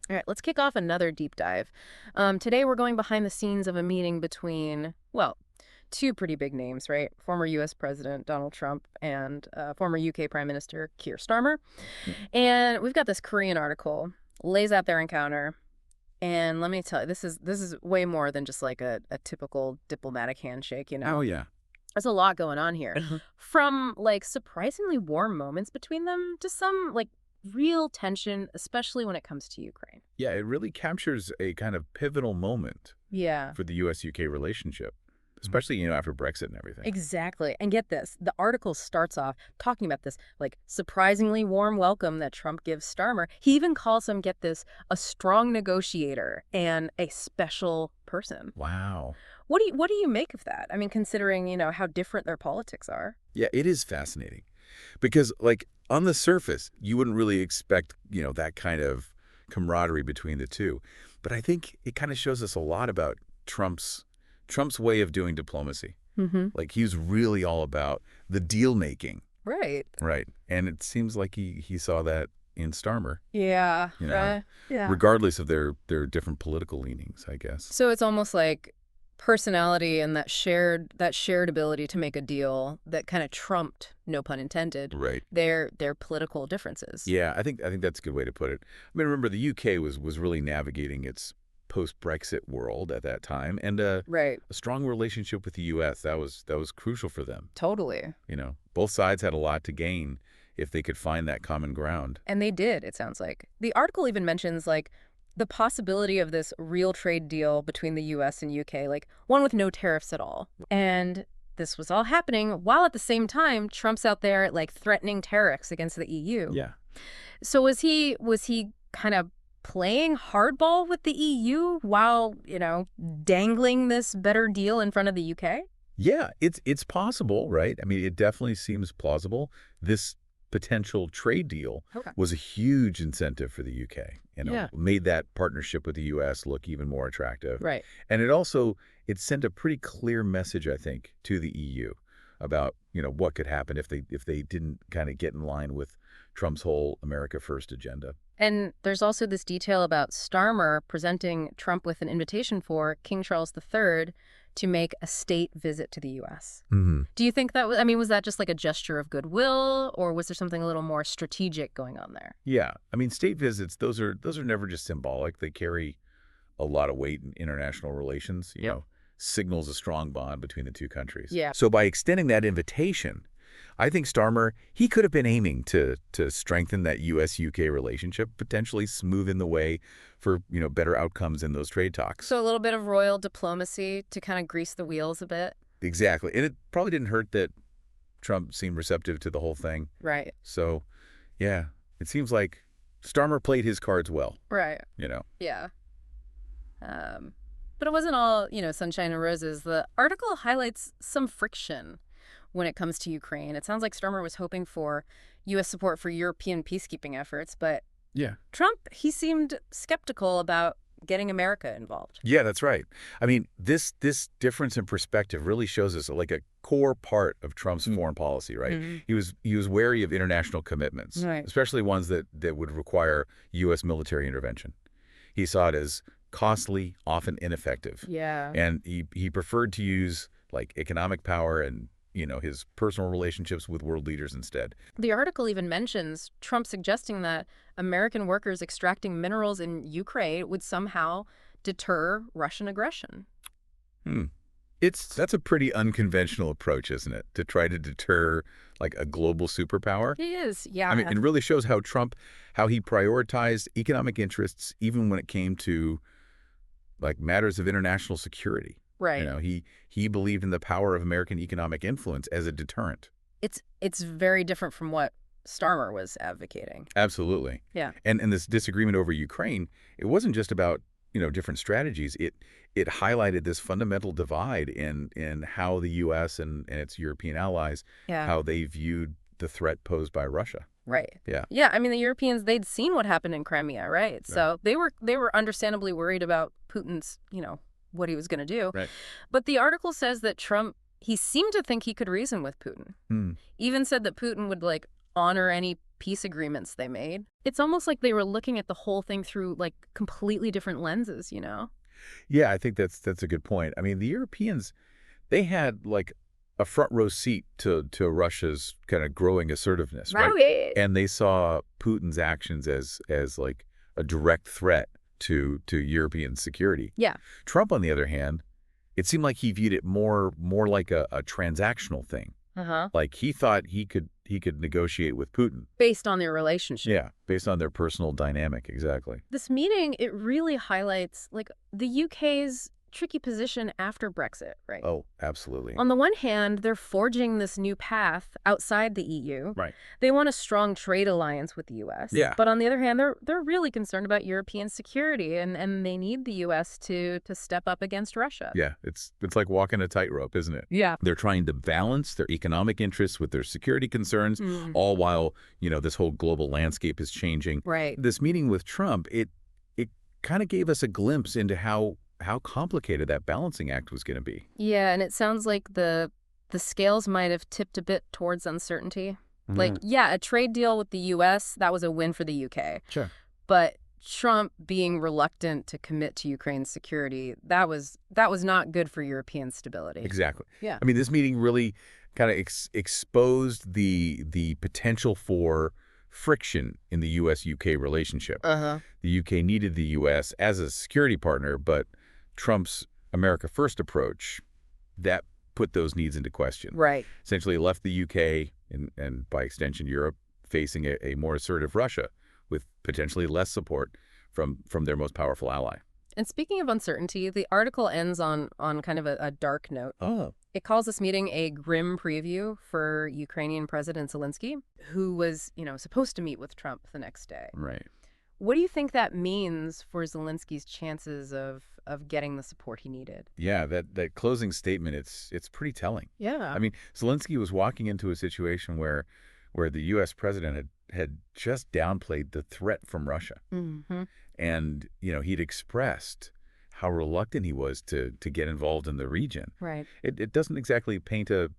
All right, let's kick off another deep dive. Today we're going behind the scenes of a meeting between, well, two pretty big names, right? Former U.S. President Donald Trump and former U.K. Prime Minister Keir Starmer. And we've got this Korean article, lays out their encounter. And let me tell you, this is way more than just like a typical diplomatic handshake, you know? Oh, yeah. There's a lot going on here. From like surprisingly warm moments between them to some like real tension, especially when it comes to Ukraine. Yeah, it really captures a kind of pivotal moment Yeah. for the U.S.-UK relationship, especially, after Brexit and everything. Exactly. And get this, the article starts off talking about this like surprisingly warm welcome that Trump gives Starmer. He even calls him, get this, a strong negotiator and a special person. Wow. What do you make of that? I mean, considering, how different their politics are. Yeah, it is fascinating because, like, on the surface, you wouldn't really expect, that kind of camaraderie between the two. But I think it kind of shows us a lot about Trump's way of doing diplomacy. Mm-hmm. Like, he's really all about the deal-making. Right. Right. And it seems like he saw that in Starmer. Yeah. Yeah. Regardless of their different political leanings, I guess. So it's almost like personality and that shared ability to make a deal that kind of trumped, no pun intended, Right. their political differences. Yeah, I think that's a good way to put it. I mean, remember the UK was really navigating its post-Brexit world at that time, and Right. a strong relationship with the US that was crucial for them. Totally. Both sides had a lot to gain if they could find that common ground. And they did, it sounds like. The article even mentions like the possibility of this real trade deal between the US and UK, like one with no tariffs at all. And this was all happening while at the same time Trump's out there like threatening tariffs against the EU. Yeah. So was he kind of playing hardball with the EU while, dangling this better deal in front of the UK? Yeah, it's possible, right? I mean, it definitely seems plausible. This potential trade deal was a huge incentive for the UK. Made that partnership with the US look even more attractive. Right. And it sent a pretty clear message, I think, to the EU about, what could happen if they didn't kind of get in line with Trump's whole America First agenda. And there's also this detail about Starmer presenting Trump with an invitation for King Charles III to make a state visit to the U.S. Mm-hmm. Do you think that was that just like a gesture of goodwill, or was there something a little more strategic going on there? Yeah. I mean, state visits, those are never just symbolic. They carry a lot of weight in international relations. Signals a strong bond between the two countries. Yeah. So by extending that invitation, I think Starmer, he could have been aiming to strengthen that U.S.-UK relationship, potentially smoothing the way for, better outcomes in those trade talks. So a little bit of royal diplomacy to kind of grease the wheels a bit. Exactly. And it probably didn't hurt that Trump seemed receptive to the whole thing. Right. So, yeah, it seems like Starmer played his cards well. Right. Yeah. But it wasn't all, sunshine and roses. The article highlights some friction when it comes to Ukraine. It sounds like Starmer was hoping for U.S. support for European peacekeeping efforts, but yeah, Trump, he seemed skeptical about getting America involved. Yeah, that's right. I mean, this difference in perspective really shows us like a core part of Trump's foreign policy, right? Mm-hmm. He was wary of international commitments, right, especially ones that would require U.S. military intervention. He saw it as costly, often ineffective. Yeah. And he preferred to use like economic power and his personal relationships with world leaders instead. The article even mentions Trump suggesting that American workers extracting minerals in Ukraine would somehow deter Russian aggression. That's a pretty unconventional approach, isn't it? To try to deter like a global superpower. It is, yeah. I mean, it really shows how he prioritized economic interests even when it came to like matters of international security. Right. He believed in the power of American economic influence as a deterrent. It's very different from what Starmer was advocating. Absolutely. Yeah. And this disagreement over Ukraine, it wasn't just about, different strategies. It highlighted this fundamental divide in how the U.S. and its European allies, how they viewed the threat posed by Russia. Right. Yeah. Yeah. I mean, the Europeans, they'd seen what happened in Crimea, right? So they were understandably worried about Putin's, what he was going to do. Right. But the article says that Trump, he seemed to think he could reason with Putin. Even said that Putin would honor any peace agreements they made. It's almost like they were looking at the whole thing through like completely different lenses, you know? Yeah, I think that's a good point. I mean, the Europeans, they had like a front row seat to Russia's kind of growing assertiveness, right? And they saw Putin's actions as like a direct threat to European security. Yeah. Trump, on the other hand, it seemed like he viewed it more like a transactional thing. Like he thought he could negotiate with Putin. Based on their relationship. Yeah, based on their personal dynamic, exactly. This meeting, it really highlights like the UK's tricky position after Brexit, right? Oh, absolutely. On the one hand, they're forging this new path outside the EU. Right. They want a strong trade alliance with the U.S. Yeah. But on the other hand, they're really concerned about European security, and they need the U.S. to step up against Russia. Yeah, it's like walking a tightrope, isn't it? Yeah. They're trying to balance their economic interests with their security concerns, all while, this whole global landscape is changing. Right. This meeting with Trump, it kind of gave us a glimpse into how complicated that balancing act was going to be. Yeah, and it sounds like the scales might have tipped a bit towards uncertainty. Like, yeah, a trade deal with the U.S., that was a win for the U.K. Sure. But Trump being reluctant to commit to Ukraine's security, that was not good for European stability. Exactly. Yeah. I mean, this meeting really kind of exposed the potential for friction in the U.S.-UK relationship. The U.K. needed the U.S. as a security partner, but Trump's America First approach, that put those needs into question. Right. Essentially left the UK and by extension Europe facing a more assertive Russia with potentially less support from their most powerful ally. And speaking of uncertainty, the article ends on kind of a dark note. Oh. It calls this meeting a grim preview for Ukrainian President Zelensky, who was, supposed to meet with Trump the next day. Right. What do you think that means for Zelensky's chances of getting the support he needed? Yeah, that closing statement, it's pretty telling. Yeah. I mean, Zelensky was walking into a situation where the U.S. president had just downplayed the threat from Russia. And, he'd expressed how reluctant he was to get involved in the region. Right. It doesn't exactly paint a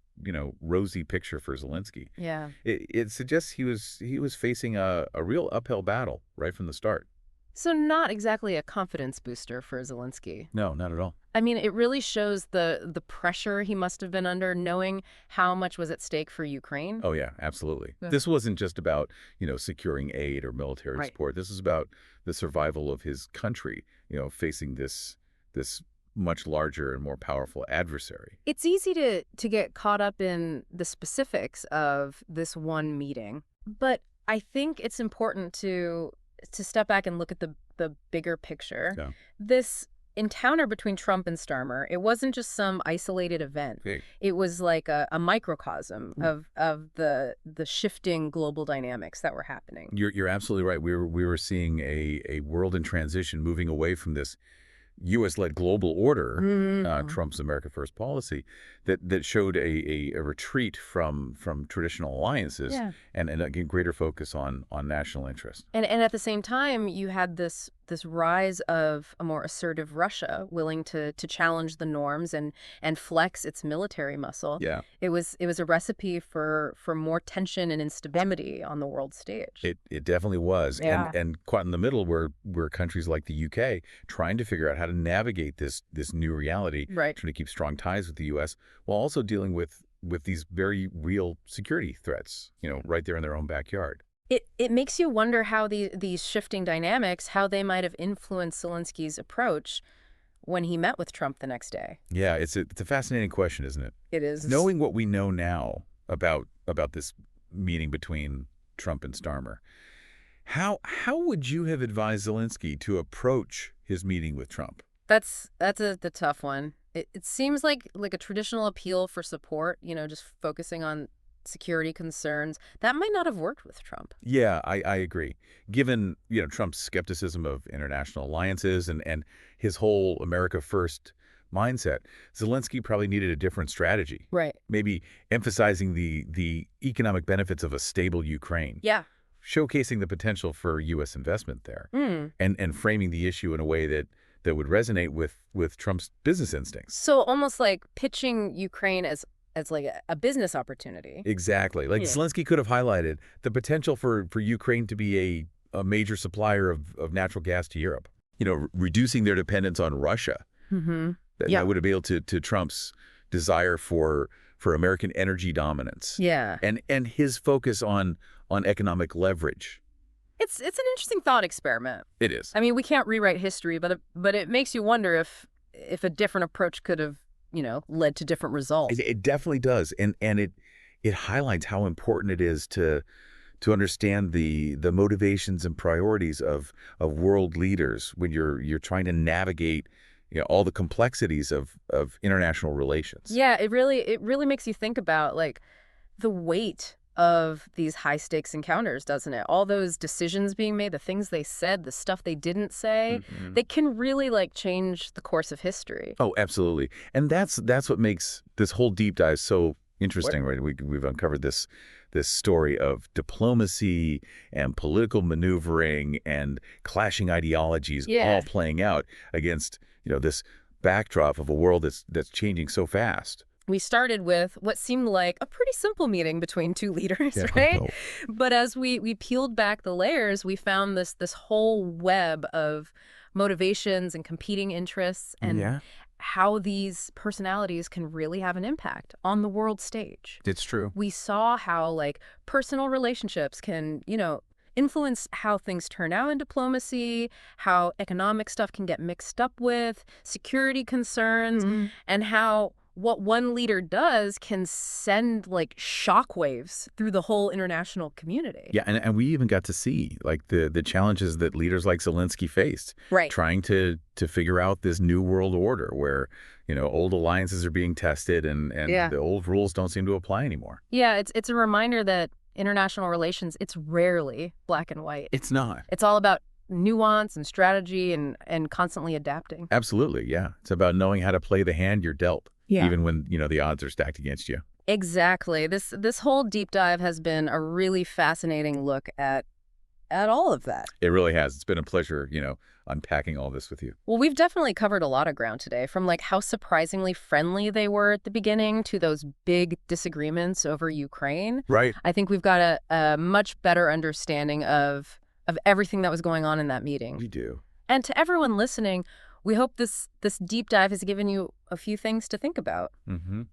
rosy picture for Zelensky. Yeah. It suggests he was facing a real uphill battle right from the start. So not exactly a confidence booster for Zelensky. No, not at all. I mean, it really shows the pressure he must have been under, knowing how much was at stake for Ukraine. Oh, yeah, absolutely. Yeah. This wasn't just about, securing aid or military support. This is about the survival of his country, facing this much larger and more powerful adversary. It's easy to get caught up in the specifics of this one meeting, but I think it's important to step back and look at the bigger picture. Yeah. This encounter between Trump and Starmer, it wasn't just some isolated event. Okay. It was like a microcosm of the shifting global dynamics that were happening. You're absolutely right. We were seeing a world in transition, moving away from this U.S.-led global order, Trump's America First policy, that showed a retreat from traditional alliances and a greater focus on national interest. And at the same time, you had this rise of a more assertive Russia willing to challenge the norms and flex its military muscle. Yeah. It was a recipe for more tension and instability on the world stage. It definitely was. Yeah. And quite in the middle were countries like the U.K. trying to figure out how to navigate this new reality, right, trying to keep strong ties with the U.S. while also dealing with these very real security threats, right there in their own backyard. It makes you wonder how these shifting dynamics, how they might have influenced Zelensky's approach when he met with Trump the next day. Yeah, it's a fascinating question, isn't it? It is. Knowing what we know now about this meeting between Trump and Starmer, how would you have advised Zelensky to approach his meeting with Trump? That's the tough one. It seems like a traditional appeal for support, just focusing on security concerns. That might not have worked with Trump. Yeah, I agree. Given, Trump's skepticism of international alliances and his whole America First mindset, Zelensky probably needed a different strategy. Right. Maybe emphasizing the economic benefits of a stable Ukraine. Yeah. Showcasing the potential for U.S. investment there. And framing the issue in a way that would resonate with Trump's business instincts. So almost like pitching Ukraine as as like a business opportunity. Exactly. Like Zelensky could have highlighted the potential for Ukraine to be a major supplier of natural gas to Europe. Reducing their dependence on Russia. Mm-hmm. That would appeal to Trump's desire for American energy dominance. Yeah. And his focus on economic leverage. It's an interesting thought experiment. It is. I mean, we can't rewrite history, but it makes you wonder if a different approach could have, led to different results. It definitely does. And it highlights how important it is to understand the motivations and priorities of world leaders when you're trying to navigate all the complexities of international relations. Yeah, it really makes you think about like the weight of these high stakes encounters, doesn't it? All those decisions being made, the things they said, the stuff they didn't say, they can really like change the course of history. Oh, absolutely. And that's what makes this whole deep dive so interesting, right? We've uncovered this story of diplomacy and political maneuvering and clashing ideologies all playing out against, this backdrop of a world that's changing so fast. We started with what seemed like a pretty simple meeting between two leaders, right? No. But as we peeled back the layers, we found this whole web of motivations and competing interests and how these personalities can really have an impact on the world stage. It's true. We saw how like personal relationships can, influence how things turn out in diplomacy, how economic stuff can get mixed up with security concerns, and how what one leader does can send like shockwaves through the whole international community. Yeah, and we even got to see like the challenges that leaders like Zelensky faced, trying to figure out this new world order where old alliances are being tested and the old rules don't seem to apply anymore. Yeah, it's a reminder that international relations, it's rarely black and white. It's not. It's all about nuance and strategy and constantly adapting. Absolutely, yeah. It's about knowing how to play the hand you're dealt. Yeah. Even when, the odds are stacked against you. Exactly. This whole deep dive has been a really fascinating look at all of that. It really has. It's been a pleasure, unpacking all this with you. Well, we've definitely covered a lot of ground today, from like how surprisingly friendly they were at the beginning to those big disagreements over Ukraine. Right. I think we've got a much better understanding of everything that was going on in that meeting. We do. And to everyone listening, we hope this deep dive has given you a few things to think about.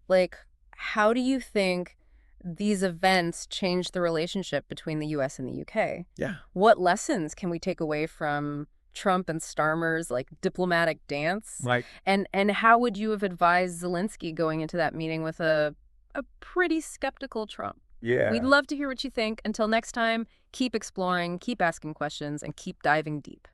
Like, how do you think these events change the relationship between the U.S. and the U.K.? Yeah. What lessons can we take away from Trump and Starmer's like diplomatic dance? Right. And how would you have advised Zelensky going into that meeting with a pretty skeptical Trump? Yeah. We'd love to hear what you think. Until next time, keep exploring, keep asking questions, and keep diving deep.